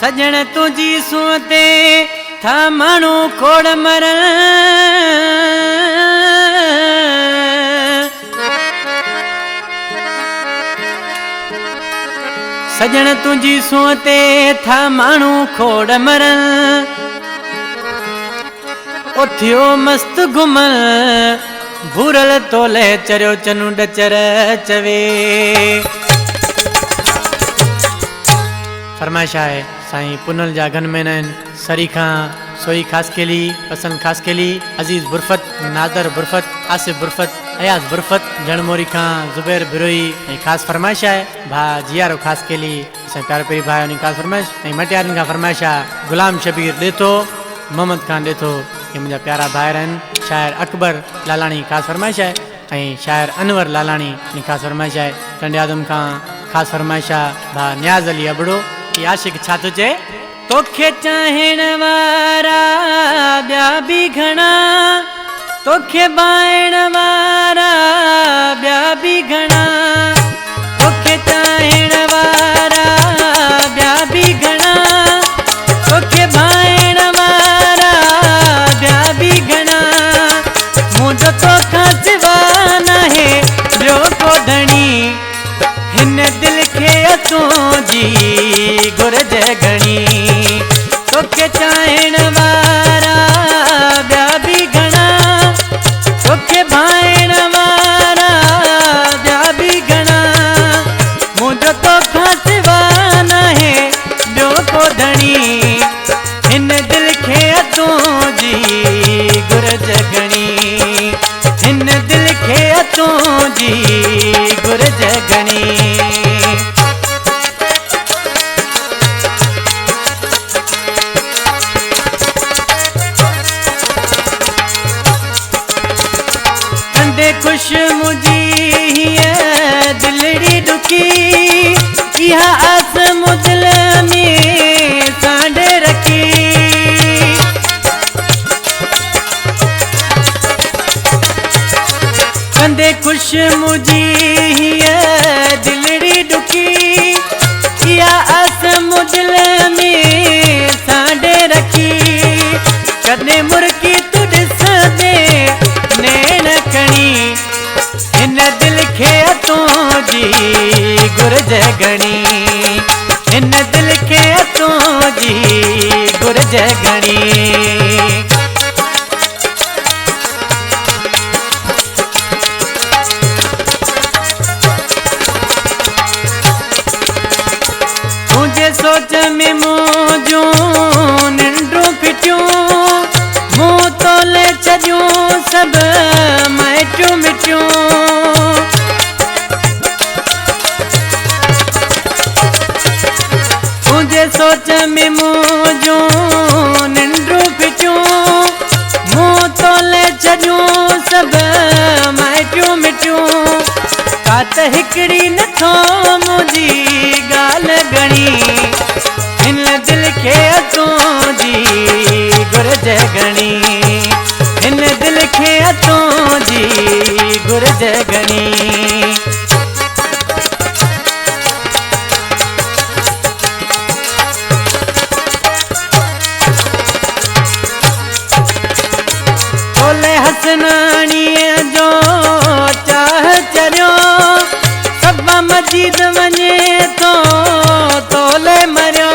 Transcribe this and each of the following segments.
सजण तुझी सुते था मानू खोड़ मरण सजण तुझी सुते था मानू खोड़ मरण उथियो मस्त घुमल भूरल तोले चरियो चनु डचर चवे। फरमाइशा है साईं पुनल जा घन में सरी खां सोई खास केली पसंद खास केली अजीज बुरफत नादर बुरफत आसिफ बुरफत अयाज बुरफत जणमोरी खां जुबैर बिरोई खास फरमाइशा है भा जियारो खास केली प्यार पेरी भाई उन्हें खास फरमाइश मटियारन का फरमाइशा गुलाम शबीर देथो मोहम्मद खान देथो ये मुझा प्यारा भाई रहन शायर अकबर लालानी खास फरमाइश है शायर अनवर लालानी खास फरमाइश है टंडे आदम खां खास फरमाइशा भा न्याज अली अबड़ो की आशिक छा तो चे तोखे चाहण वारा ब्या भी घणा तोखे बाइण वारा ब्या भी घणा तोखे चाहण वारा ब्या भी घणा तोखे बाइण वारा ब्या भी घणा मुझो तो खासवा नाहे ॿियो को धणी हिन दिल खे तुंहिंजी घुरज घणी तोखे चाहण वारा ॿिया बि घणा तोखे भाइण वारा ॿिया बि घणा मुंहिंजो तो खासवा नाहे ॿियो को धणी हिन दिल खे तुंहिंजी घुरज घणी हिन दिल खे तुंहिंजी घुरज घणी। खुश मुझी दिलड़ी दुखी इहा आस मुदिल में सांड रखी कंदे खुश मुझी दिलड़ी दुखी इहा आस मुदिल में सांड रखी कदे मुर्की तू ॾिस दे नैन खणी हिन दिल खे तुंहिंजी घुरज घणी हिन दिल खे तुंहिंजी घुरज घणी। मुझे सोच में मुंहिंजूं निंडूं फिटियूं मुंहुं तोले छॾियूं सभु माइटियूं मिटियूं मुंहिंजे सोच में मुंहिंजूं निंडूं फिटियूं मुंहुं तोले छॾियूं सभु माइटियूं मिटियूं का त हिकिड़ी नथो मुंहिंजी ॻाल्हि घणी हिन दिल खे तुंहिंजी घुरज घणी हिन दिल खे तुंहिंजी घुरज घणी। तोले हसनाणीअ जो चाह चरियो सभु मस्जिद वञे थो तोले मरियो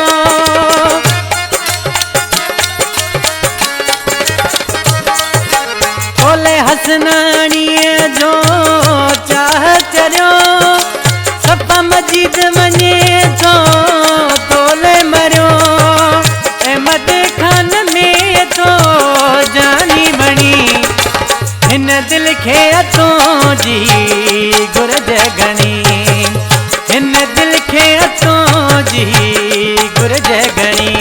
तोले हसनाणीअ जो चाह चरियो सभु मस्जिद वञे थो तोले मरियो अहमद खान में तो जानी बणी हिन दिल खे तुंहिंजी घुरज घणी हिन दिल खे तुंहिंजी घुरज घणी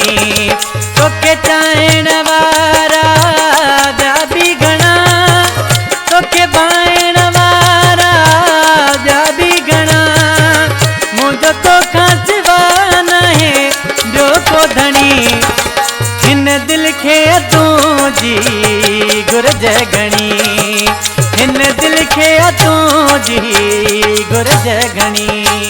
तोखे चाहण वारा ॿिया बि घणा तोखे भाइण वारा ॿिया बि घणा मुंहिंजो तो खासवा नाहे ॿियो को धणी हिन दिल खे तुंहिंजी घुरज घणी हिन दिल खे तुंहिंजी घुरज घणी।